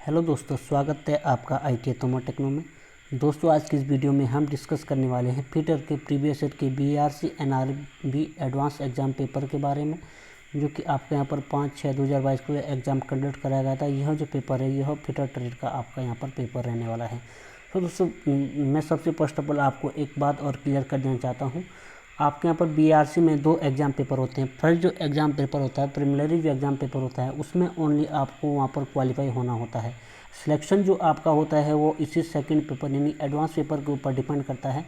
Hello दोस्तों, स्वागत है आपका ITA तोमर टेक्नो में। दोस्तों, आज की इस वीडियो में हम डिस्कस करने वाले हैं फिटर के प्रीवियस ईयर के BRC NRB advance exam paper के बारे में, जो कि आपके यहाँ पर 5/6/2022 को एग्ज़ाम कंडक्ट कराया गया था। यह जो पेपर है यह फिटर ट्रेड का आपका यहाँ पर पेपर रहने वाला है। तो दोस्तों, मैं सबसे फर्स्ट ऑफ ऑल आपको एक बात और क्लियर कर देना चाहता हूँ। आपके यहाँ पर BRC में 2 एग्ज़ाम पेपर होते हैं। फर्स्ट जो एग्ज़ाम पेपर होता है, प्रिलिमिनरी जो एग्ज़ाम पेपर होता है, उसमें ओनली आपको वहाँ पर क्वालिफाई होना होता है। सिलेक्शन जो आपका होता है वो इसी सेकंड पेपर यानी एडवांस पेपर के ऊपर डिपेंड करता है।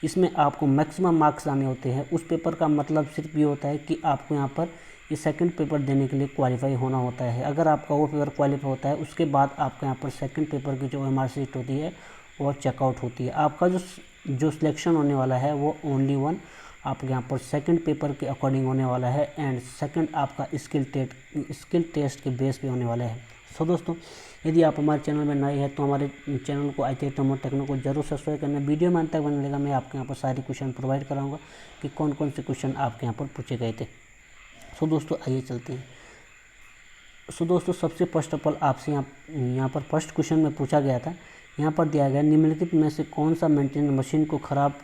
इसमें आपको मैक्सिमम मार्क्स आने होते हैं। उस पेपर का मतलब सिर्फ ये होता है कि आपको यहाँ पर ये सेकंड पेपर देने के लिए क्वालिफाई होना होता है। अगर आपका वो पेपर क्वालिफाई होता है, उसके बाद आपका यहाँ पर सेकंड पेपर की जो MR सीट होती है वो चेकआउट होती है। आपका जो सिलेक्शन होने वाला है वो ओनली वन आपके यहाँ पर सेकंड पेपर के अकॉर्डिंग होने वाला है एंड सेकंड आपका स्किल टेस्ट के बेस पे होने वाला है। सो दोस्तों, यदि आप हमारे चैनल में नए हैं तो हमारे चैनल को ITA तोमर टेक्नो को जरूर सब्सक्राइब करना। वीडियो में अंत तक बने रहेगा। मैं आपके यहाँ पर सारी क्वेश्चन प्रोवाइड कराऊंगा कि कौन कौन से क्वेश्चन आपके यहाँ पर पूछे गए थे। सो दोस्तों, आइए चलते हैं। सो दोस्तों, सबसे फर्स्ट ऑफ ऑल आपसे यहाँ पर फर्स्ट क्वेश्चन में पूछा गया था। यहाँ पर दिया गया निम्नलिखित में से कौन सा मेंटेनेंस मशीन को ख़राब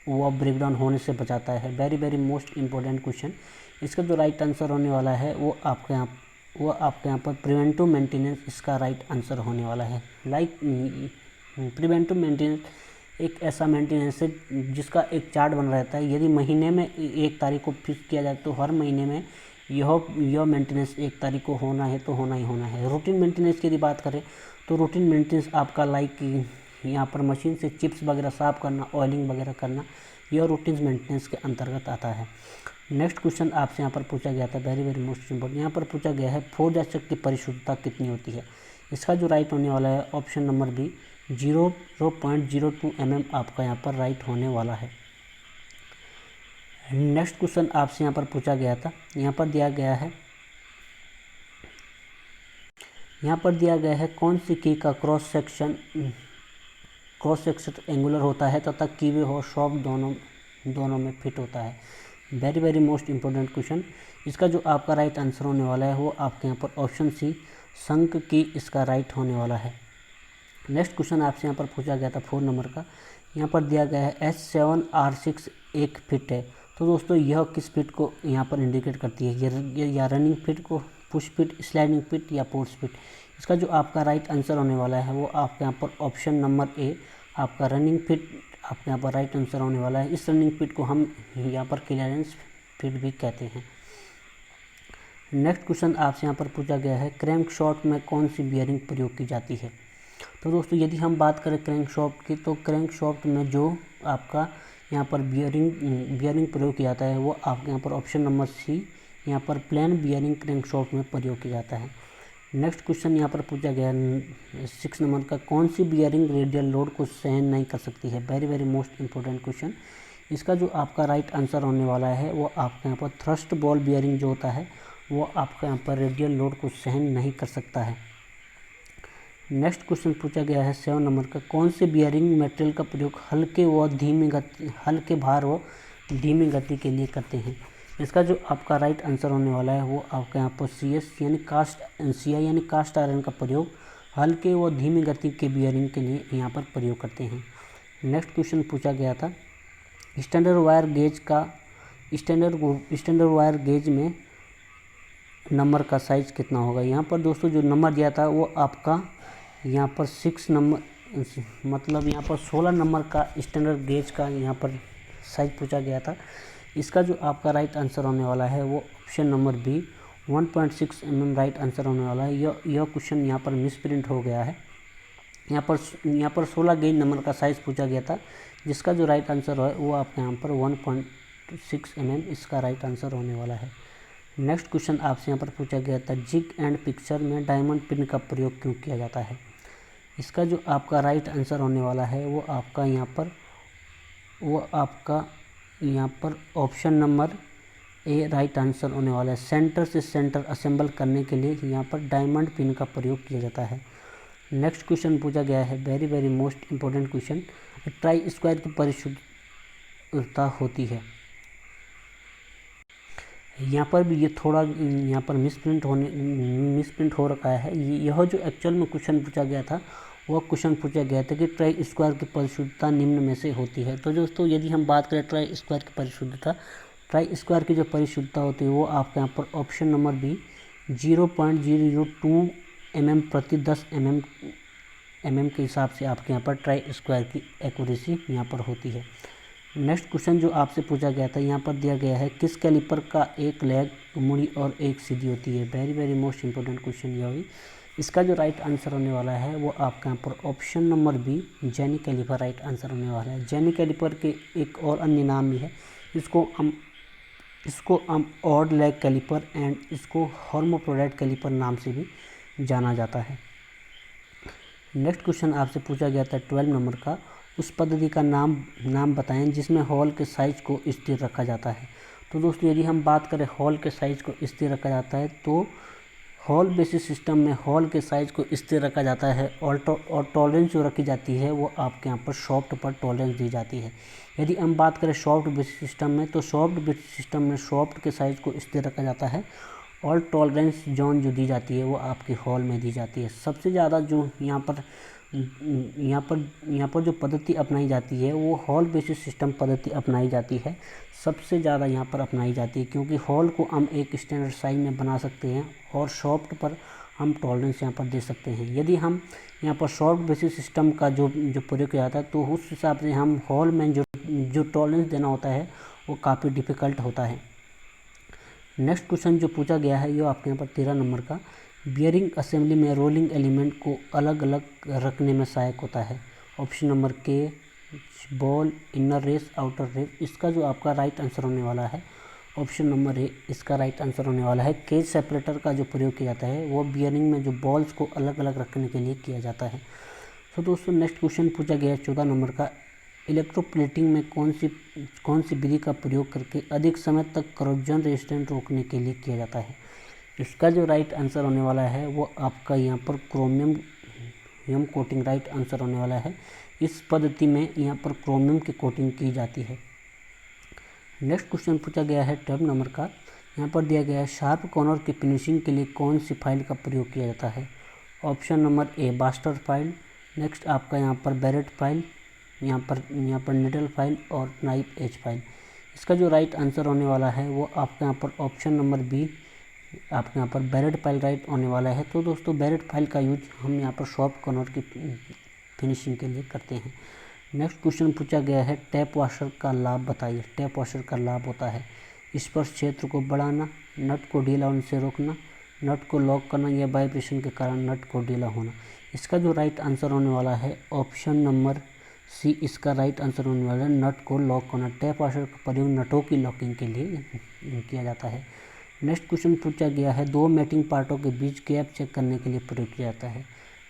व ब्रेकडाउन होने से बचाता है। Very most important question. इसका जो राइट आंसर होने वाला है वो आपके यहाँ पर प्रिवेंटिव मेंटेनेंस इसका राइट आंसर होने वाला है। प्रिवेंटिव मेंटेनेंस एक ऐसा मेंटेनेंस है जिसका एक चार्ट बन रहता है। यदि महीने में 1 तारीख को फिक्स किया जाए तो हर महीने में यह मेंटेनेंस 1 तारीख को होना है तो होना ही होना है। रूटीन मेंटेनेंस की यदि बात करें तो रूटीन मेंटेनेंस आपका यहाँ पर मशीन से चिप्स वगैरह साफ़ करना, ऑयलिंग वगैरह करना, यह रूटीन मेंटेनेंस के अंतर्गत आता है। नेक्स्ट क्वेश्चन आपसे यहाँ पर पूछा गया था, वेरी मोस्ट इम्पोर्टेंट। यहाँ पर पूछा गया है फोर्जास्टिक की परिशुद्धता कितनी होती है। इसका जो राइट होने वाला है ऑप्शन नंबर बी 0.02 mm आपका यहाँ पर राइट होने वाला है। नेक्स्ट क्वेश्चन आपसे यहाँ पर पूछा गया था। यहाँ पर दिया गया है कौन सी की का क्रॉस सेक्शन एंगुलर होता है तथा कीवे और शॉप दोनों में फिट होता है। Very most important question. इसका जो आपका राइट आंसर होने वाला है वो आपके यहाँ पर ऑप्शन सी शंख की इसका राइट होने वाला है। नेक्स्ट क्वेश्चन आपसे यहाँ पर पूछा गया था 4 नंबर का। यहाँ पर दिया गया है S7R6 एक फिट है। तो दोस्तों, यह किस फिट को यहाँ पर इंडिकेट करती है, या रनिंग फिट को, पुश फिट, स्लाइडिंग फिट या फोर्स फिट। इसका जो आपका राइट आंसर होने वाला है वो आपके यहाँ पर ऑप्शन नंबर ए आपका रनिंग फिट आपके यहाँ पर राइट आंसर होने वाला है। इस रनिंग फिट को हम यहाँ पर क्लियरेंस फिट भी कहते हैं। नेक्स्ट क्वेश्चन आपसे यहाँ पर पूछा गया है क्रैंक शॉफ्ट में कौन सी बियरिंग प्रयोग की जाती है। तो दोस्तों, यदि हम बात करें क्रैंक शॉफ्ट की, तो क्रैंक शॉफ्ट में जो आपका यहाँ पर बियरिंग प्रयोग किया जाता है वो आपके यहाँ पर ऑप्शन नंबर सी यहाँ पर प्लेन बियरिंग क्रैंक शॉफ्ट में प्रयोग किया जाता है। नेक्स्ट क्वेश्चन यहाँ पर पूछा गया 6 नंबर का, कौन सी बियरिंग रेडियल लोड को सहन नहीं कर सकती है। Very most important question. इसका जो आपका राइट आंसर होने वाला है वो आपके यहाँ पर थ्रस्ट बॉल बियरिंग जो होता है वो आपका यहाँ पर रेडियल लोड को सहन नहीं कर सकता है। नेक्स्ट क्वेश्चन पूछा गया है 7 नंबर का, कौन से बियरिंग मटेरियल का प्रयोग हल्के भार व धीमी गति के लिए करते हैं। इसका जो आपका राइट आंसर होने वाला है वो आपका यहाँ पर CS यानी कास्ट आयरन का प्रयोग हल्के व धीमी गति के बियरिंग के लिए यहाँ पर प्रयोग करते हैं। नेक्स्ट क्वेश्चन पूछा गया था स्टैंडर्ड वायर गेज में नंबर का साइज कितना होगा। यहाँ पर दोस्तों जो नंबर दिया था वो आपका यहाँ पर 6 नंबर मतलब यहाँ पर 16 नंबर का स्टैंडर्ड गेज का यहाँ पर साइज पूछा गया था। इसका जो आपका राइट आंसर होने वाला है वो option number B 1.6 mm right answer होने वाला है। यह क्वेश्चन यहाँ पर मिसप्रिंट हो गया है। यहाँ पर 16 गेज नंबर का साइज़ पूछा गया था, जिसका जो राइट आंसर है वो आपके यहाँ पर 1.6 mm इसका राइट आंसर होने वाला है। नेक्स्ट क्वेश्चन आपसे यहाँ पर पूछा गया था जिग एंड पिक्चर में डायमंड पिन का प्रयोग क्यों किया जाता है। इसका जो आपका राइट आंसर होने वाला है वो आपका यहाँ पर option number A right answer होने वाला है। सेंटर से सेंटर असेंबल करने के लिए यहाँ पर डायमंड पिन का प्रयोग किया जाता है। नेक्स्ट क्वेश्चन पूछा गया है very most important question, try square की परिशुद्धता होती है। यहाँ पर भी ये थोड़ा यहाँ पर मिसप्रिंट हो रखा है। यह जो एक्चुअल में क्वेश्चन पूछा गया था, वह क्वेश्चन पूछा गया था कि ट्राई स्क्वायर की परिशुद्धता निम्न में से होती है। तो दोस्तों यदि हम बात करें ट्राई स्क्वायर की परिशुद्धता, ट्राई स्क्वायर की जो परिशुद्धता होती है वो आपके यहाँ पर ऑप्शन नंबर बी 0.002 mm प्रति 10 mm के हिसाब से आपके यहाँ पर ट्राई स्क्वायर की एक्यूरेसी यहाँ पर होती है। नेक्स्ट क्वेश्चन जो आपसे पूछा गया था, यहाँ पर दिया गया है किस कैलिपर का एक लेग मुड़ी और एक सीधी होती है। वेरी मोस्ट इंपॉर्टेंट क्वेश्चन यह हुई। इसका जो राइट आंसर होने वाला है वो आपका यहाँ पर option number B jenny caliper right answer होने वाला है। जेनी कैलिपर के एक और अन्य नाम भी है, इसको हम ऑड लेग कैलिपर एंड इसको हर्माफ्रोडाइट कैलिपर नाम से भी जाना जाता है। नेक्स्ट क्वेश्चन आपसे पूछा गया था 12 नंबर का, उस पद्धति का नाम बताएं जिसमें हॉल के साइज को स्थिर रखा जाता है। तो दोस्तों यदि हम बात करें हॉल के साइज को स्थिर रखा जाता है, तो हॉल बेसिस सिस्टम में हॉल के साइज को स्थिर रखा जाता है और टॉलरेंस जो रखी जाती है वो आपके यहाँ पर सॉफ्ट पर टॉलरेंस दी जाती है। यदि हम बात करें सॉफ्ट बेसिस सिस्टम में, तो सॉफ्ट बेसिस सिस्टम में सॉफ्ट के साइज को स्थिर रखा जाता है और टॉलरेंस जोन जो दी जाती है वो आपके हॉल में दी जाती है। सबसे ज़्यादा जो यहाँ पर जो पद्धति अपनाई जाती है वो हॉल बेसिस सिस्टम पद्धति अपनाई जाती है, सबसे ज़्यादा यहाँ पर अपनाई जाती है, क्योंकि हॉल को हम एक स्टैंडर्ड साइज में बना सकते हैं और सॉफ्ट पर हम टॉलरेंस यहाँ पर दे सकते हैं। यदि हम यहाँ पर सॉफ्ट बेसिस सिस्टम का जो प्रयोग किया जाता है, तो उस हिसाब से हम हॉल में जो टॉलरेंस देना होता है वो काफ़ी डिफ़िकल्ट होता है। नेक्स्ट क्वेश्चन जो पूछा गया है ये आपके यहाँ पर 13 नंबर का, बियरिंग असेंबली में रोलिंग एलिमेंट को अलग अलग रखने में सहायक होता है। ऑप्शन नंबर के ball, inner race, outer race. इसका जो आपका राइट आंसर होने वाला है ऑप्शन नंबर ए, इसका राइट आंसर होने वाला है। केज सेपरेटर का जो प्रयोग किया जाता है वो बियरिंग में जो बॉल्स को अलग अलग रखने के लिए किया जाता है। तो दोस्तों नेक्स्ट क्वेश्चन पूछा गया है 14 नंबर का, इलेक्ट्रोप्लेटिंग में कौन सी विधि का प्रयोग करके अधिक समय तक करोजन रेजिस्टेंट रोकने के लिए किया जाता है। इसका जो राइट आंसर होने वाला है वो आपका यहाँ पर क्रोमियम कोटिंग राइट आंसर होने वाला है। इस पद्धति में यहाँ पर क्रोमियम की कोटिंग की जाती है। नेक्स्ट क्वेश्चन पूछा गया है 12 नंबर का, यहाँ पर दिया गया है शार्प कॉर्नर की फिनिशिंग के लिए कौन सी फाइल का प्रयोग किया जाता है। Option number A bastard file, next आपका यहाँ पर बैरेट फाइल, यहाँ पर निडल फाइल और नाइफ एज फाइल। इसका जो राइट आंसर होने वाला है वो आपका यहाँ पर ऑप्शन नंबर बी, आपके यहाँ पर बैरेट फाइल राइट होने वाला है। तो दोस्तों बैरेट फाइल का यूज हम यहाँ पर सॉफ्ट कॉर्नर की फिनिशिंग के लिए करते हैं। नेक्स्ट क्वेश्चन पूछा गया है टैप वॉशर का लाभ बताइए। टैप वॉशर का लाभ होता है स्पर्श क्षेत्र को बढ़ाना, नट को ढीला होने से रोकना, नट को लॉक करना या वाइब्रेशन के कारण नट को ढीला होना। इसका जो राइट आंसर होने वाला है ऑप्शन नंबर सी, इसका राइट आंसर होने वाला है नट को लॉक करना। टैप वॉशर का प्रयोग नटों की लॉकिंग के लिए किया जाता है। नेक्स्ट क्वेश्चन पूछा गया है दो मैटिंग पार्टों के बीच गैप चेक करने के लिए प्रयोग किया जाता है।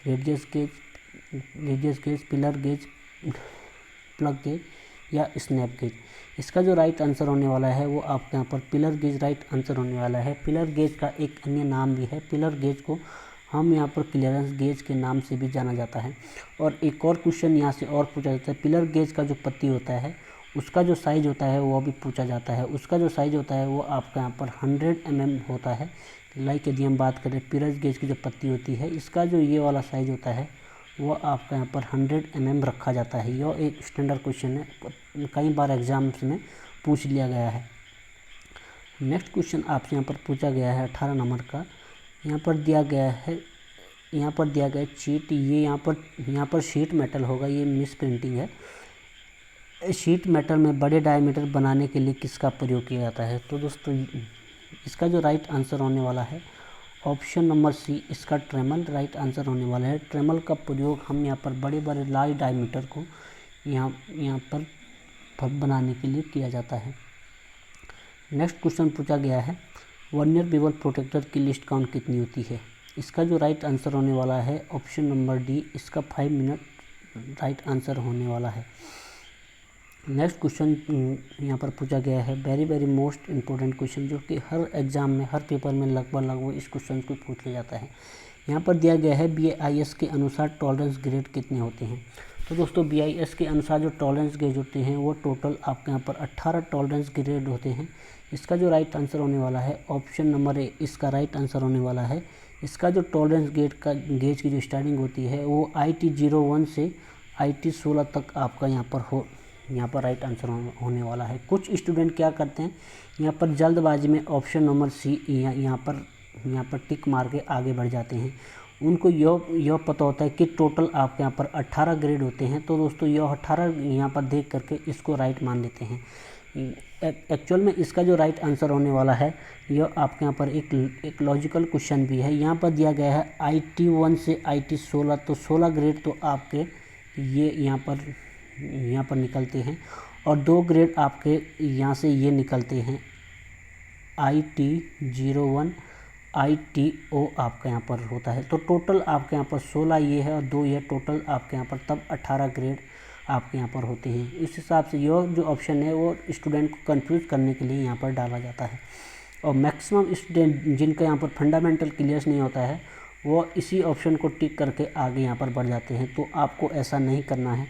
Radius gauge, pillar gauge, plug gauge या स्नैप गेज। इसका जो राइट आंसर होने वाला है वो आपके यहाँ पर पिलर गेज राइट आंसर होने वाला है। पिलर गेज का एक अन्य नाम भी है, पिलर गेज को हम यहाँ पर क्लियरेंस गेज के नाम से भी जाना जाता है। और एक और क्वेश्चन यहाँ से और पूछा जाता है, पिलर गेज का जो पत्ती होता है उसका जो साइज होता है वो भी पूछा जाता है। उसका जो साइज होता है वो आपका यहाँ पर 100 mm होता है। लाइक यदि हम बात करें पिलर गेज की जो पत्ती होती है, इसका जो ये वाला साइज होता है वो आपका यहाँ पर 100 mm रखा जाता है। यह एक स्टैंडर्ड क्वेश्चन है, कई बार एग्जाम्स में पूछ लिया गया है। नेक्स्ट क्वेश्चन आपसे यहाँ पर पूछा गया है 18 नंबर का, यहाँ पर दिया गया है चीट। ये यहाँ पर शीट मेटल होगा, ये मिस प्रिंटिंग है। शीट मेटल में बड़े डायमीटर बनाने के लिए किसका प्रयोग किया जाता है। तो दोस्तों इसका जो राइट आंसर होने वाला है ऑप्शन नंबर सी, इसका ट्रेमल राइट आंसर होने वाला है। ट्रेमल का प्रयोग हम यहाँ पर बड़े लार्ज डायमीटर को यहाँ पर बनाने के लिए किया जाता है। नेक्स्ट क्वेश्चन पूछा गया है वर्नियर बेवल प्रोटेक्टर की लिस्ट काउंट कितनी होती है। इसका जो राइट आंसर होने वाला है ऑप्शन नंबर डी, इसका 5 मिनट राइट आंसर होने वाला है। नेक्स्ट क्वेश्चन यहाँ पर पूछा गया है वेरी मोस्ट इम्पोर्टेंट क्वेश्चन, जो कि हर एग्जाम में हर पेपर में लगभग इस क्वेश्चन को पूछ लिया जाता है। यहाँ पर दिया गया है BIS के अनुसार टॉलरेंस ग्रेड कितने होते हैं। तो दोस्तों BIS के अनुसार जो टॉलरेंस ग्रेड होते हैं वो टोटल आपके यहाँ पर 18 टॉलरेंस ग्रेड होते हैं। इसका जो राइट आंसर होने वाला है ऑप्शन नंबर ए इसका राइट आंसर होने वाला है। इसका जो टॉलरेंस गेज की जो स्टार्टिंग होती है वो IT01 से IT16 तक आपका यहाँ पर राइट आंसर होने वाला है। कुछ स्टूडेंट क्या करते हैं, यहाँ पर जल्दबाजी में ऑप्शन नंबर सी यहाँ पर टिक मार के आगे बढ़ जाते हैं। उनको यह पता होता है कि टोटल आपके यहाँ पर 18 ग्रेड होते हैं, तो दोस्तों यह 18 यहाँ पर देख करके इसको राइट मान लेते हैं। एक्चुअल में इसका जो राइट आंसर होने वाला है यह आपके यहाँ पर एक लॉजिकल क्वेश्चन भी है। यहाँ पर दिया गया है IT1 से IT16, तो 16 ग्रेड तो आपके ये यहाँ पर निकलते हैं और 2 ग्रेड आपके यहाँ से ये निकलते हैं IT01 ITO आपका यहाँ पर होता है। तो टोटल आपके यहाँ पर 16 ये है और 2 ये, टोटल आपके यहाँ पर तब 18 ग्रेड आपके यहाँ पर होते हैं। इस हिसाब से यह जो ऑप्शन है वो स्टूडेंट को कंफ्यूज करने के लिए यहाँ पर डाला जाता है। और मैक्सिमम स्टूडेंट जिनका यहाँ पर फंडामेंटल क्लियर नहीं होता है वो इसी ऑप्शन को टिक करके आगे यहाँ पर बढ़ जाते हैं, तो आपको ऐसा नहीं करना है।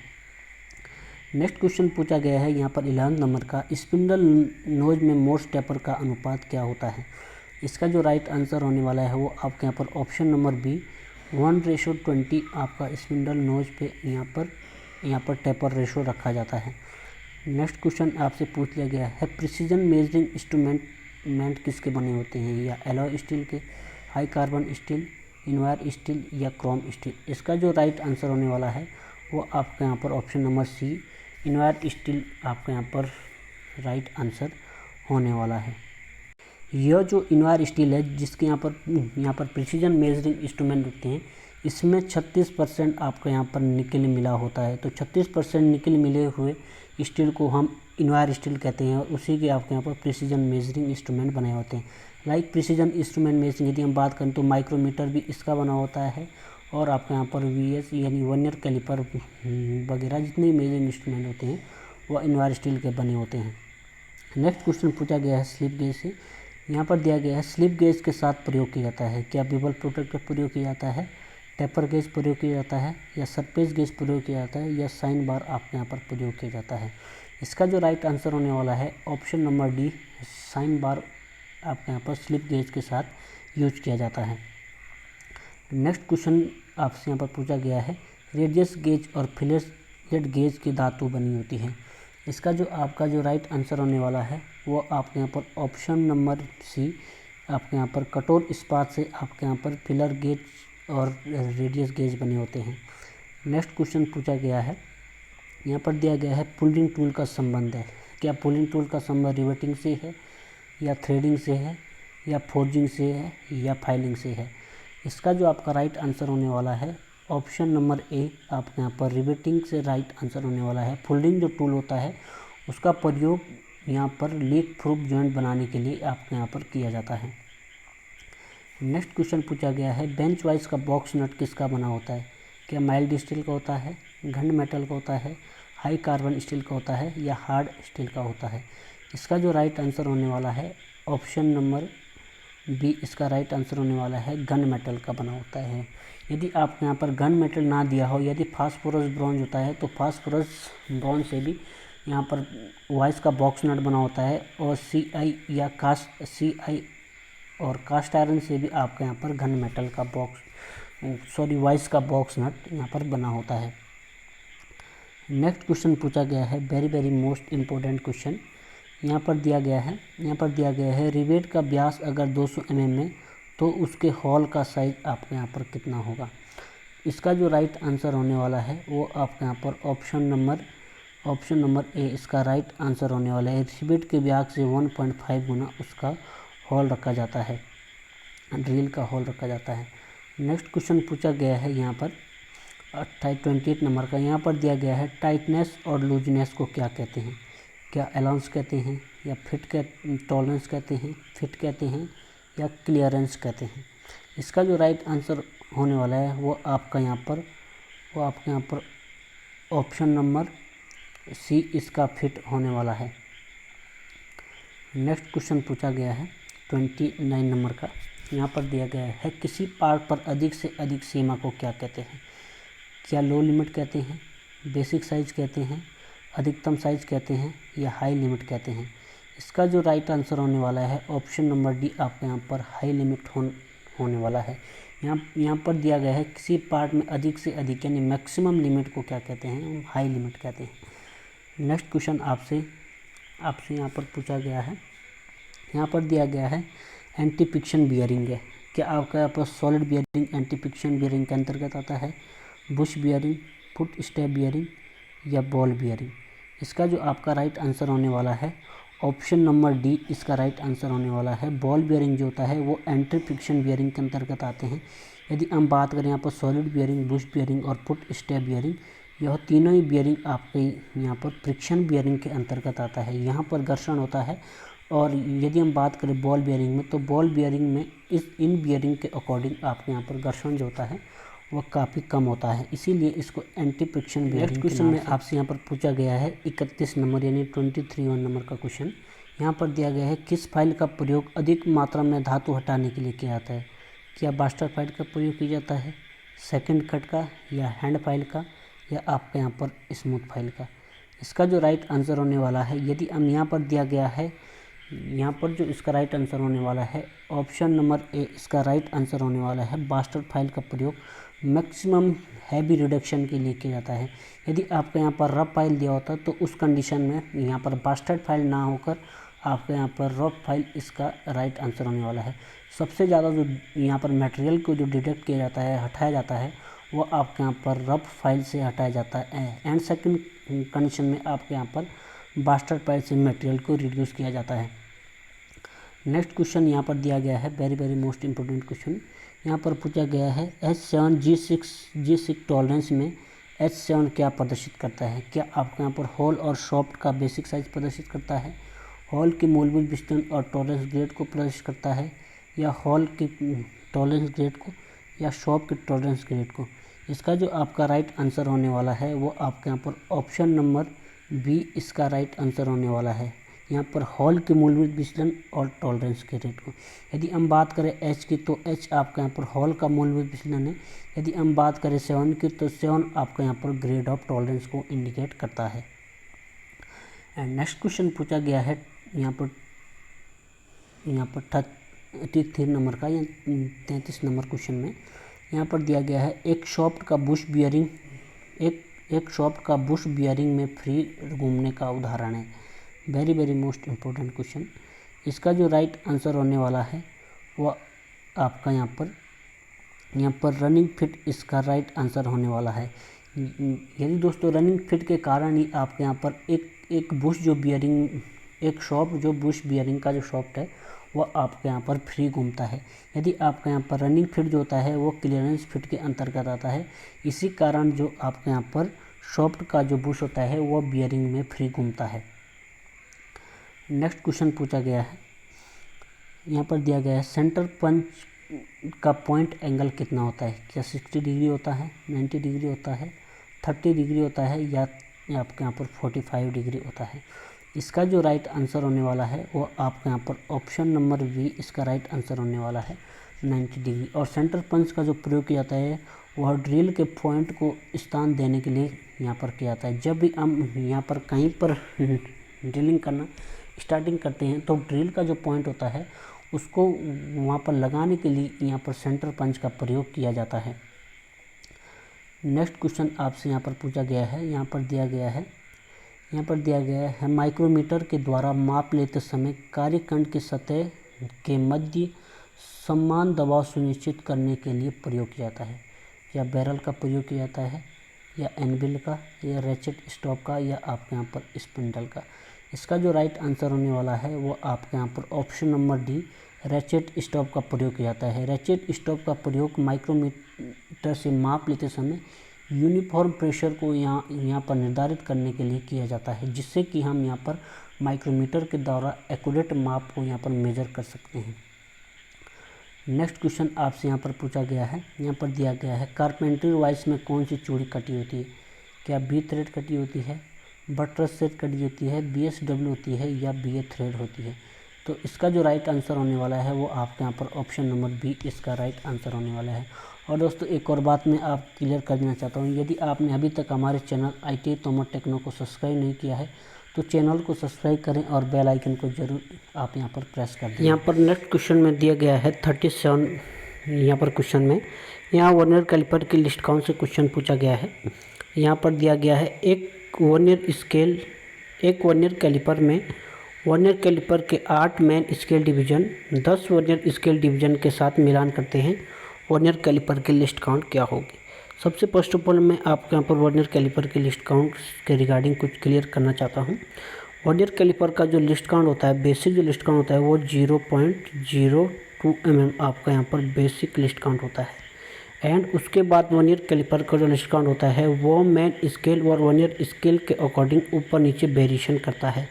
नेक्स्ट क्वेश्चन पूछा गया है यहाँ पर 11 नंबर का, स्पिंडल नोज में मोर्स टेपर का अनुपात क्या होता है। इसका जो राइट आंसर होने वाला है वो आपके यहाँ पर ऑप्शन नंबर बी 1:20 आपका स्पिंडल नोज पे यहाँ पर टेपर रेशो रखा जाता है। नेक्स्ट क्वेश्चन आपसे पूछ लिया गया है, प्रिसीजन मेजरिंग इंस्ट्रूमेंट किसके बने होते हैं, या एलॉय स्टील के, high carbon steel, entire steel या क्रोम स्टील। इसका जो राइट आंसर होने वाला है वो आपके यहाँ पर option number C invar steel आपके यहाँ पर राइट आंसर होने वाला है। यह जो इनवायर स्टील है जिसके यहाँ पर प्रिसीजन मेजरिंग इंस्ट्रूमेंट होते हैं, इसमें 36% आपका यहाँ पर निकल मिला होता है। तो 36% निकल मिले हुए स्टील को हम इनवायर स्टील कहते हैं और उसी के आपके यहाँ पर प्रिसीजन मेजरिंग इंस्ट्रूमेंट बनाए होते हैं। लाइक प्रिसीजन इंस्ट्रूमेंट मेजरिंग यदि हम बात करें तो माइक्रोमीटर भी इसका बना होता है और आपके यहाँ पर VS यानी वर्नियर कैलिपर वगैरह जितने मेजरिंग इंस्ट्रूमेंट होते हैं वह इनवायर स्टील के बने होते हैं। नेक्स्ट क्वेश्चन पूछा गया है स्लिप गेज से। यहाँ पर दिया गया है स्लिप गेज के साथ प्रयोग किया जाता है, क्या बिबल प्रोटेक्टर प्रयोग किया जाता है, टेपर गेज प्रयोग किया जाता है, या सरफेस गेज प्रयोग किया जाता है, या साइन बार आपके यहाँ पर प्रयोग किया जाता है। इसका जो राइट आंसर होने वाला है option number D sine bar आपके यहाँ पर स्लिप गेज के साथ यूज किया जाता है। नेक्स्ट क्वेश्चन आपसे यहाँ पर पूछा गया है, रेडियस गेज और फिलेट गेज की धातु बनी होती है। इसका जो आपका जो राइट आंसर होने वाला है वो आपके यहाँ पर ऑप्शन नंबर सी आपके यहाँ पर कठोर इस्पात से आपके यहाँ पर फिलर गेज और रेडियस गेज बने होते हैं। नेक्स्ट क्वेश्चन पूछा गया है, यहाँ पर दिया गया है पुलिंग टूल का संबंध है, क्या पुलिंग टूल का संबंध रिवेटिंग से है, या थ्रेडिंग से है, या फोर्जिंग से है, या फाइलिंग से है। इसका जो आपका राइट आंसर होने वाला है ऑप्शन नंबर ए आपके यहाँ पर रिवेटिंग से राइट आंसर होने वाला है। फोल्डिंग जो टूल होता है उसका प्रयोग यहाँ पर लीक प्रूफ जॉइंट बनाने के लिए आपके यहाँ पर किया जाता है। नेक्स्ट क्वेश्चन पूछा गया है, बेंच वाइज का बॉक्स नट किसका बना होता है, क्या माइल्ड स्टील का होता है, घन मेटल का होता है, हाई कार्बन स्टील का होता है, या हार्ड स्टील का होता है। इसका जो राइट आंसर होने वाला है ऑप्शन नंबर बी इसका राइट आंसर होने वाला है, घन मेटल का बना होता है। यदि आपके यहाँ पर घन मेटल ना दिया हो, यदि फास्फोरस ब्रॉन्ज होता है तो फास्फोरस ब्रॉन्ज से भी यहाँ पर वाइस का बॉक्स नट बना होता है, और CI और कास्ट आयरन से भी आपके यहाँ पर घन मेटल का वाइस का बॉक्स नट यहाँ पर बना होता है। नेक्स्ट क्वेश्चन पूछा गया है, वेरी मोस्ट इम्पोर्टेंट क्वेश्चन यहाँ पर दिया गया है रिवेट का व्यास अगर 200 mm में तो उसके हॉल का साइज आपके यहाँ पर कितना होगा। इसका जो राइट आंसर होने वाला है वो आपके यहाँ पर ऑप्शन नंबर ए इसका राइट आंसर होने वाला है। रिवेट के व्यास से 1.5 गुना उसका हॉल रखा जाता है, ड्रिल का हॉल रखा जाता है। नेक्स्ट क्वेश्चन पूछा गया है यहाँ पर 28 नंबर का, यहाँ पर दिया गया है टाइटनेस और लूजनेस को क्या कहते हैं, क्या अलाउंस कहते हैं, या टॉलरेंस कहते हैं, फिट कहते हैं, या क्लियरेंस कहते हैं। इसका जो राइट आंसर होने वाला है वो आपके यहाँ पर ऑप्शन नंबर सी इसका फिट होने वाला है। नेक्स्ट क्वेश्चन पूछा गया है 29 नंबर का, यहाँ पर दिया गया है किसी पार्ट पर अधिक से अधिक सीमा को क्या कहते हैं, क्या लो लिमिट कहते हैं, बेसिक साइज कहते हैं, अधिकतम साइज कहते हैं, या हाई लिमिट कहते हैं। इसका जो राइट आंसर होने वाला है ऑप्शन नंबर डी आपके यहाँ पर हाई लिमिट होने वाला है। यहाँ पर दिया गया है किसी पार्ट में अधिक से अधिक यानी मैक्सिमम लिमिट को क्या कहते हैं, हम हाई लिमिट कहते हैं। नेक्स्ट क्वेश्चन आपसे यहाँ पर पूछा गया है, यहाँ पर दिया गया है एंटी फ्रिक्शन बियरिंग है। क्या आपका यहाँ पर solid bearing anti friction bearing के अंतर्गत आता है, Bush bearing, foot step bearing या बॉल बियरिंग? इसका जो आपका राइट आंसर होने वाला है ऑप्शन नंबर डी इसका राइट आंसर होने वाला है। बॉल बियरिंग जो होता है वो एंटी फ्रिक्शन बियरिंग के अंतर्गत आते हैं। यदि हम बात करें यहाँ पर सॉलिड बियरिंग, बुश बियरिंग और फुट स्टेप बियरिंग, यह तीनों ही बियरिंग आपके यहाँ पर फ्रिक्शन बियरिंग के अंतर्गत आता है। यहाँ पर घर्षण होता है। और यदि हम बात करें बॉल बियरिंग में, तो बॉल बियरिंग में इन बियरिंग के अकॉर्डिंग आपके यहाँ पर घर्षण जो होता है वह काफ़ी कम होता है, इसीलिए इसको anti friction bearing. Next question में आपसे यहाँ पर पूछा गया है 31 नंबर यानी 23 नंबर का क्वेश्चन। यहाँ पर दिया गया है किस फाइल का प्रयोग अधिक मात्रा में धातु हटाने के लिए किया जाता है? क्या बास्टर फाइल का प्रयोग किया जाता है, सेकंड कट का या हैंड फाइल का या आपके यहाँ पर स्मूथ फाइल का? इसका जो राइट आंसर होने वाला है, यदि हम यहाँ पर दिया गया है, यहाँ पर जो इसका राइट आंसर होने वाला है ऑप्शन नंबर ए इसका राइट आंसर होने वाला है। बास्टर फाइल का प्रयोग मैक्सिमम हैवी रिडक्शन के लिए किया जाता है। यदि आपका यहाँ पर रफ फाइल दिया होता तो उस कंडीशन में यहाँ पर बास्टर्ड फाइल ना होकर आपके यहाँ पर रफ फाइल इसका राइट आंसर होने वाला है। सबसे ज़्यादा जो यहाँ पर मटेरियल को जो डिडक्ट किया जाता है, हटाया जाता है, वो आपके यहाँ पर रफ फाइल से हटाया जाता है। एंड सेकंड कंडीशन में आपके यहाँ पर बास्टर्ड फाइल से मटेरियल को रिड्यूस किया जाता है। नेक्स्ट क्वेश्चन यहाँ पर दिया गया है, वेरी मोस्ट इम्पोर्टेंट क्वेश्चन। यहाँ पर पूछा गया है H7 G6 टॉलरेंस में H7 क्या प्रदर्शित करता है? क्या आपके यहाँ पर हॉल और सॉफ्ट का बेसिक साइज प्रदर्शित करता है, हॉल की मूलभूत विस्तार और टॉलरेंस ग्रेड को प्रदर्शित करता है, या हॉल की टॉलरेंस ग्रेड को, या सॉफ्ट की टॉलरेंस ग्रेड को? इसका जो आपका राइट आंसर होने वाला है वो आपके यहाँ पर ऑप्शन नंबर बी इसका राइट आंसर होने वाला है। यहाँ पर हॉल के मूलभूत विचलन और टॉलरेंस के रेट को। यदि हम बात करें एच की, तो एच आपका यहाँ पर हॉल का मूलभूत विचलन है। यदि हम बात करें 7 की, तो 7 आपका यहाँ पर ग्रेड ऑफ टॉलरेंस को इंडिकेट करता है। एंड नेक्स्ट क्वेश्चन पूछा गया है यहाँ पर 33 नंबर का या 33 नंबर क्वेश्चन में यहाँ पर दिया गया है एक सॉफ्ट का बुश बियरिंग में फ्री घूमने का उदाहरण है। Very most important question. इसका जो राइट आंसर होने वाला है वो आपका यहाँ पर रनिंग फिट इसका राइट आंसर होने वाला है। यदि दोस्तों रनिंग फिट के कारण ही आपके यहाँ पर एक बुश जो बियरिंग, एक शॉफ्ट जो बुश बियरिंग का जो शॉफ्ट है वो आपके यहाँ पर फ्री घूमता है। यदि आपके यहाँ पर रनिंग फिट जो होता है वो क्लियरेंस फिट के अंतर्गत आता है। इसी कारण जो आपके यहाँ पर शॉफ्ट का जो बुश होता है वो बियरिंग में फ्री घूमता है। नेक्स्ट क्वेश्चन पूछा गया है, यहाँ पर दिया गया है सेंटर पंच का पॉइंट एंगल कितना होता है? क्या 60 डिग्री होता है, 90 डिग्री होता है, 30 डिग्री होता है, या आपके यहाँ पर 45 डिग्री होता है? इसका जो राइट आंसर होने वाला है वो आपके यहाँ पर ऑप्शन नंबर बी इसका राइट आंसर होने वाला है 90 डिग्री। और सेंटर पंच का जो प्रयोग किया जाता है वह ड्रिल के पॉइंट को स्थान देने के लिए यहाँ पर किया जाता है। जब भी हम यहाँ पर कहीं पर ड्रिलिंग करना स्टार्टिंग करते हैं तो ड्रिल का जो पॉइंट होता है उसको वहाँ पर लगाने के लिए यहाँ पर सेंटर पंच का प्रयोग किया जाता है। नेक्स्ट क्वेश्चन आपसे यहाँ पर पूछा गया है, यहाँ पर दिया गया है माइक्रोमीटर के द्वारा माप लेते समय कार्यखंड की सतह के मध्य समान दबाव सुनिश्चित करने के लिए प्रयोग किया जाता है। या बैरल का प्रयोग किया जाता है, या एनविल का, या रेचेट स्टॉप का, या आपके यहाँ पर स्पिंडल का? इसका जो राइट आंसर होने वाला है वो आपके यहाँ पर option number D ratchet stop का प्रयोग किया जाता है। रेचेट स्टॉप का प्रयोग माइक्रोमीटर से माप लेते समय यूनिफॉर्म प्रेशर को यहाँ पर निर्धारित करने के लिए किया जाता है, जिससे कि हम यहाँ पर माइक्रोमीटर के द्वारा एक्यूरेट माप को यहाँ पर मेजर कर सकते हैं। नेक्स्ट क्वेश्चन आपसे यहाँ पर पूछा गया है, यहाँ पर दिया गया है कारपेंटरी वाइस में कौन सी चूड़ी कटी होती है? क्या बी थ्रेड कटी होती है, बटरस थ्रेड कटी होती है, BSW होती है, या BA थ्रेड होती है? तो इसका जो राइट आंसर होने वाला है वो आपके यहाँ पर ऑप्शन नंबर बी इसका राइट आंसर होने वाला है। और दोस्तों एक और बात मैं आप क्लियर कर देना चाहता हूँ, यदि आपने अभी तक हमारे चैनल ITI तोमर टेक्नो को सब्सक्राइब नहीं किया है तो चैनल को सब्सक्राइब करें और बेल आइकन को जरूर आप यहाँ पर प्रेस कर दें। यहाँ पर नेक्स्ट क्वेश्चन में दिया गया है 37 यहाँ पर क्वेश्चन में यहाँ वर्नियर कैलिपर की लिस्ट कौन से क्वेश्चन पूछा गया है। यहाँ पर दिया गया है एक वर्नियर कैलिपर में वर्नियर कैलिपर के 8 main scale division 10 vernier scale division के साथ मिलान करते हैं, वर्नियर कैलिपर की लिस्ट काउंट क्या होगी। सबसे फर्स्ट ऑफ ऑल मैं आपके यहाँ पर वर्नियर कैलिपर की लिस्ट काउंट के रिगार्डिंग कुछ क्लियर करना चाहता हूँ। वर्नियर कैलिपर का जो लिस्ट काउंट होता है, बेसिक जो लिस्ट काउंट होता है वो 0.02 mm आपका यहाँ पर बेसिक लिस्ट काउंट होता है। एंड उसके बाद वर्नियर कैलिपर का जो लिस्ट काउंट होता है वो मेन स्केल और वर्नियर स्केल के अकॉर्डिंग ऊपर नीचे वेरिएशन करता है।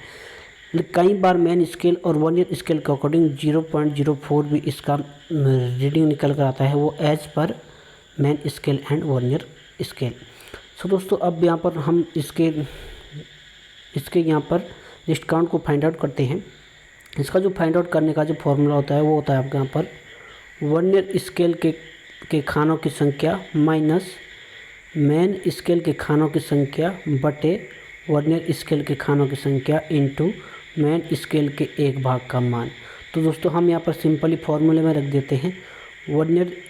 कई बार मेन स्केल और वर्नियर स्केल के अकॉर्डिंग 0.04 भी इसका रीडिंग निकल कर आता है, वो एज पर main scale and vernier scale. So दोस्तों अब यहाँ पर हम इसके यहाँ पर लिस्ट काउंट को फाइंड आउट करते हैं। इसका जो फाइंड आउट करने का जो फॉर्मूला होता है वो होता है आपके यहाँ पर वर्नियर स्केल के खानों की संख्या माइनस मेन स्केल के खानों की संख्या बटे वर्नियर स्केल के खानों की संख्या इंटू मेन स्केल के एक भाग का मान। तो दोस्तों हम यहाँ पर सिंपली फॉर्मूले में रख देते हैं वर्नियर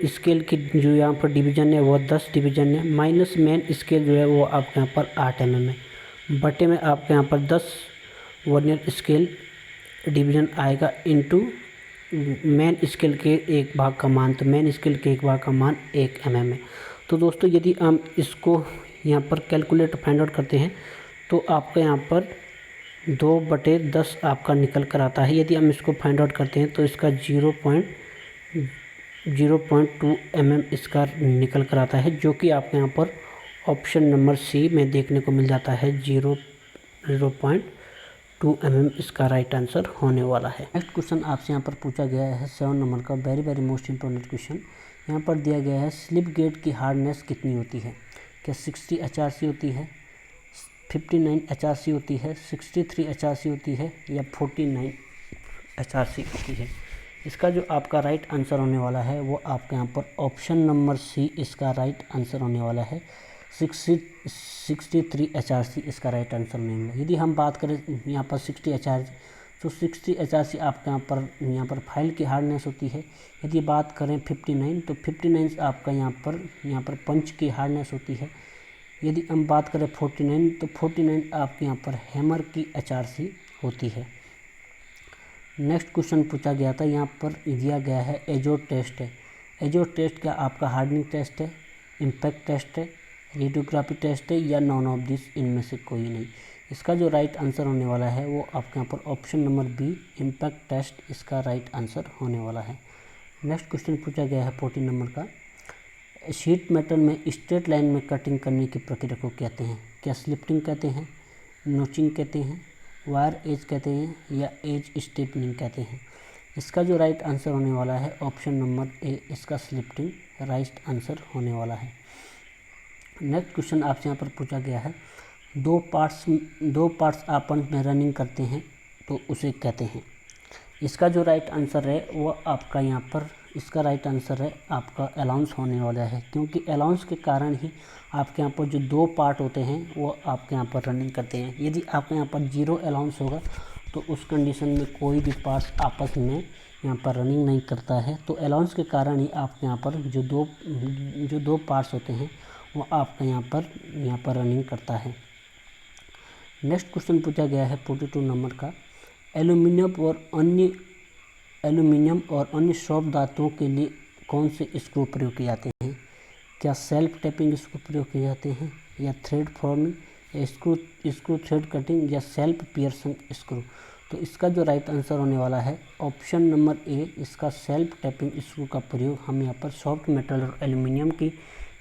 स्केल की जो यहाँ पर डिवीज़न है वो 10 डिवीज़न है, माइनस मेन स्केल जो है वो आपके यहाँ पर 8 mm है, बटे में आपके यहाँ पर 10 वर्नियर स्केल डिवीज़न आएगा इंटू मेन स्केल के एक भाग का मान। तो मेन स्केल के एक भाग का मान 1 mm है। तो दोस्तों यदि हम इसको यहाँ पर कैलकुलेट फाइंड आउट करते हैं तो आपका यहाँ पर 2/10 आपका निकल कर आता है। यदि हम इसको फाइंड आउट करते हैं तो इसका 0.02 mm इसका निकल कर आता है, जो कि आपके यहाँ पर ऑप्शन नंबर सी में देखने को मिल जाता है। 0.2 mm इसका राइट आंसर होने वाला है। नेक्स्ट क्वेश्चन आपसे यहाँ पर पूछा गया है 7 नंबर का, वेरी मोस्ट इम्पोर्टेंट क्वेश्चन। यहाँ पर दिया गया है स्लिप गेट की हार्डनेस कितनी होती है। क्या 60 HRC होती है, 59 HRC होती है, 63 HRC होती है या 49 HRC होती है। इसका जो आपका राइट आंसर होने वाला है वो आपके यहाँ पर ऑप्शन नंबर सी इसका राइट आंसर होने वाला है। 63 HRC इसका राइट आंसर होने वाला है। यदि हम बात करें यहाँ पर 60 HRC, तो 60 HRC आपके यहाँ पर फाइल की हार्डनेस होती है। यदि बात करें 59 तो 59 आपका यहाँ पर पंच की हार्डनेस होती है। यदि हम बात करें 49 तो 49 आपके यहाँ पर हैमर की HRC होती है। नेक्स्ट क्वेश्चन पूछा गया था, यहाँ पर दिया गया है एजोर टेस्ट है। एजोर टेस्ट क्या आपका हार्डनिंग टेस्ट है, इम्पैक्ट टेस्ट है, रेडियोग्राफी टेस्ट है या नॉन ऑफ दिस इनमें से कोई नहीं। इसका जो राइट आंसर होने वाला है वो आपके यहाँ पर option number B impact test इसका राइट आंसर होने वाला है। नेक्स्ट क्वेश्चन पूछा गया है 14 नंबर का, शीट मेटल में स्ट्रेट लाइन में कटिंग करने की प्रक्रिया को कहते हैं। क्या स्लिप्टिंग कहते हैं, नोचिंग कहते हैं, वायर एज कहते हैं या एज स्टेपनिंग कहते हैं। इसका जो राइट आंसर होने वाला है ऑप्शन नंबर ए इसका स्लिप्टिंग राइट आंसर होने वाला है। नेक्स्ट क्वेश्चन आपसे यहाँ पर पूछा गया है दो पार्ट्स आपस में रनिंग करते हैं तो उसे कहते हैं। इसका जो राइट आंसर है वो आपका यहाँ पर इसका राइट आंसर है आपका अलाउंस होने वाला है, क्योंकि अलाउंस के कारण ही आपके यहाँ पर जो 2 पार्ट होते हैं वो आपके यहाँ पर रनिंग करते हैं। यदि आपके यहाँ पर 0 अलाउंस होगा तो उस कंडीशन में कोई भी पार्ट्स आपस में यहाँ पर रनिंग नहीं करता है। तो अलाउंस के कारण ही आपके यहाँ पर जो दो पार्ट्स होते हैं वो आपका यहाँ पर रनिंग करता है। नेक्स्ट क्वेश्चन पूछा गया है 42 नंबर का, एल्यूमिनियम और अन्य सॉफ्ट धातुओं के लिए कौन से स्क्रू प्रयोग किए जाते हैं। क्या सेल्फ टैपिंग स्क्रू प्रयोग किए जाते हैं या थ्रेड फॉर्मिंग या स्क्रू थ्रेड कटिंग या सेल्फ पियर्सिंग स्क्रू। तो इसका जो राइट आंसर होने वाला है ऑप्शन नंबर ए इसका सेल्फ टैपिंग स्क्रू का प्रयोग हम यहाँ पर सॉफ्ट मेटल और एल्यूमिनियम की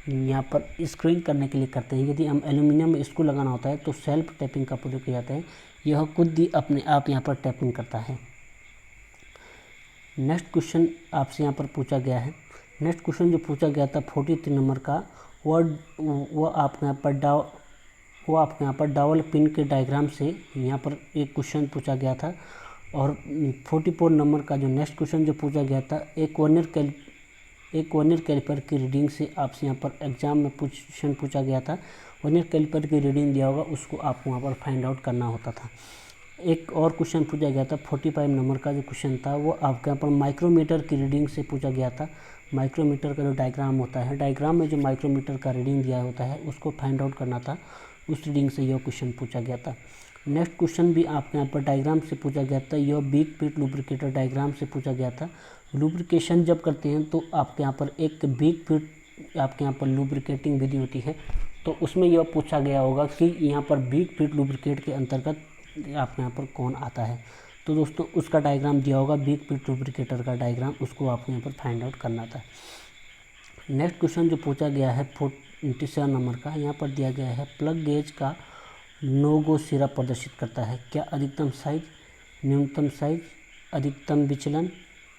यहाँ पर स्क्रूइंग करने के लिए करते हैं। यदि हम एल्यूमिनियम में स्क्रू लगाना होता है तो सेल्फ टैपिंग का प्रयोग किया जाता है, यह खुद ही अपने आप यहाँ पर टैपिंग करता है। नेक्स्ट क्वेश्चन आपसे यहाँ पर पूछा गया है, नेक्स्ट क्वेश्चन जो पूछा गया था 43 नंबर का वो आपके यहाँ पर डबल पिन के डायग्राम से यहाँ पर एक क्वेश्चन पूछा गया था। और 44 नंबर का जो नेक्स्ट क्वेश्चन जो पूछा गया था, एक एक वर्नियर कैलिपर की रीडिंग से आपसे यहाँ पर एग्जाम में क्वेश्चन पूछा गया था, वर्नियर कैलिपर की रीडिंग दिया होगा उसको आपको वहाँ पर फाइंड आउट करना होता था। एक और क्वेश्चन पूछा गया था 45 नंबर का जो क्वेश्चन था वो आपके यहाँ पर माइक्रोमीटर की रीडिंग से पूछा गया था। माइक्रोमीटर का जो डायग्राम होता है, डायग्राम में जो माइक्रोमीटर का रीडिंग दिया होता है उसको फाइंड आउट करना था, उस रीडिंग से यह क्वेश्चन पूछा गया था। नेक्स्ट क्वेश्चन भी आपके यहाँ पर डायग्राम से पूछा गया था, यह बिग पिट लुब्रिकेटर डायग्राम से पूछा गया था। लुब्रिकेशन जब करते हैं तो आपके यहाँ पर एक बिग पिट आपके यहाँ पर लुब्रिकेटिंग विधि होती है, तो उसमें यह पूछा गया होगा कि यहाँ पर बिग पिट लुब्रिकेट के अंतर्गत आपके यहाँ पर कौन आता है। तो दोस्तों उसका डायग्राम दिया होगा, बिग पिट लुब्रिकेटर का डायग्राम, उसको आपको यहाँ पर फाइंड आउट करना था। नेक्स्ट क्वेश्चन जो पूछा गया है 47 नंबर का, यहाँ पर दिया गया है प्लग गेज का नो गो सिरा प्रदर्शित करता है, क्या अधिकतम साइज, न्यूनतम साइज, अधिकतम विचलन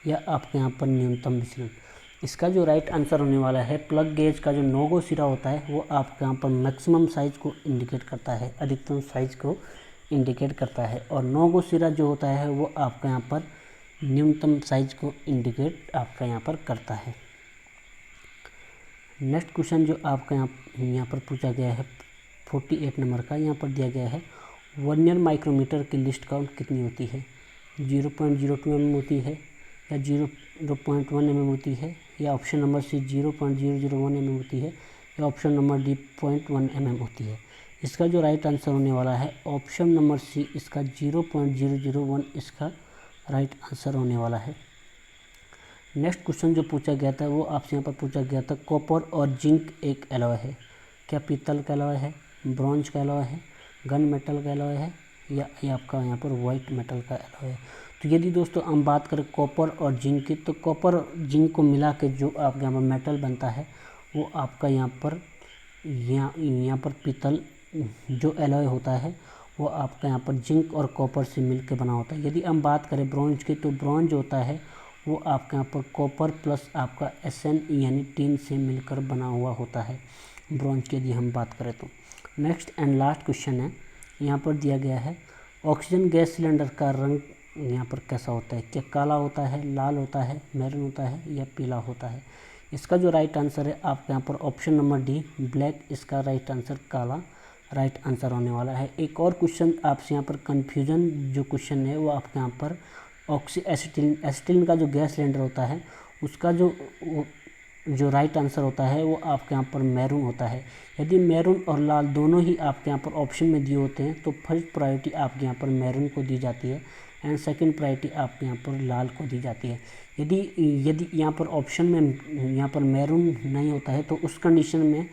या आपके यहाँ पर न्यूनतम विचलन। इसका जो राइट आंसर होने वाला है, प्लग गेज का जो नो गो सिरा होता है वो आपके यहाँ पर मैक्सिमम साइज को इंडिकेट करता है, अधिकतम साइज को इंडिकेट करता है, और नो गो सिरा जो होता है वो आपका यहाँ पर न्यूनतम साइज को इंडिकेट आपका यहाँ पर करता है। नेक्स्ट क्वेश्चन जो आपका यहाँ पर पूछा गया है 48 नंबर का, यहाँ पर दिया गया है वर्नियर माइक्रोमीटर की लिस्ट काउंट कितनी होती है, 0.02 mm होती है या 0.1 mm होती है, या ऑप्शन नंबर सी 0.001 mm होती है, या ऑप्शन नंबर डी 0.1 mm होती है। इसका जो राइट आंसर होने वाला है ऑप्शन नंबर सी, इसका 0.001 इसका राइट आंसर होने वाला है। नेक्स्ट क्वेश्चन जो पूछा गया था वो आपसे यहाँ पर पूछा गया था कॉपर और जिंक एक एलॉय है, क्या पीतल का एलॉय है, ब्रॉन्ज का एलॉय है, गन मेटल का एलॉय है, या ये आपका यहाँ पर वाइट मेटल का एलॉय है। तो यदि दोस्तों हम बात करें कॉपर और जिंक की, तो कॉपर और जिंक को मिला के जो आपके यहाँ पर मेटल बनता है वो आपका यहाँ पर पीतल जो एलॉय होता है वो आपका यहाँ पर जिंक और कॉपर से मिलकर बना होता है। यदि हम बात करें ब्रॉन्ज की, तो ब्रॉन्ज होता है वो आपके यहाँ पर कॉपर प्लस आपका SN यानी टिन से मिलकर बना हुआ होता है ब्रॉन्ज की, यदि हम बात करें तो। नेक्स्ट एंड लास्ट क्वेश्चन है, यहाँ पर दिया गया है ऑक्सीजन गैस सिलेंडर का रंग यहाँ पर कैसा होता है, क्या काला होता है, लाल होता है, मैरून होता है या पीला होता है। इसका जो राइट आंसर है आपके यहाँ पर ऑप्शन नंबर डी ब्लैक, इसका राइट आंसर काला राइट आंसर होने वाला है। एक और क्वेश्चन आपसे यहाँ पर कन्फ्यूजन जो क्वेश्चन है वो आपके यहाँ पर ऑक्सी एसिटिलीन का जो गैस सिलेंडर होता है उसका जो राइट आंसर होता है वो आपके यहाँ पर मैरून होता है। यदि मैरून और लाल दोनों ही आपके यहाँ पर ऑप्शन में दिए होते हैं तो फर्स्ट प्रायोरिटी आपके यहाँ पर मैरून को दी जाती है एंड सेकंड प्रायोरिटी आपके यहाँ पर लाल को दी जाती है। यदि यहाँ पर ऑप्शन में यहाँ पर मैरून नहीं होता है तो उस कंडीशन में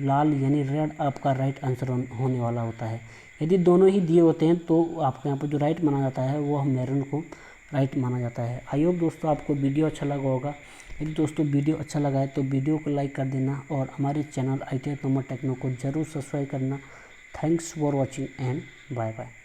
लाल यानी रेड आपका राइट आंसर होने वाला होता है। यदि दोनों ही दिए होते हैं तो आपके यहाँ पर जो राइट माना जाता है वो मैरून को राइट माना जाता है। आई होप दोस्तों आपको वीडियो अच्छा लगा होगा। यदि दोस्तों वीडियो अच्छा लगा है तो वीडियो को लाइक कर देना और हमारे चैनल ITI तोमर टेक्नो को ज़रूर सब्सक्राइब करना। Thanks for watching and bye bye.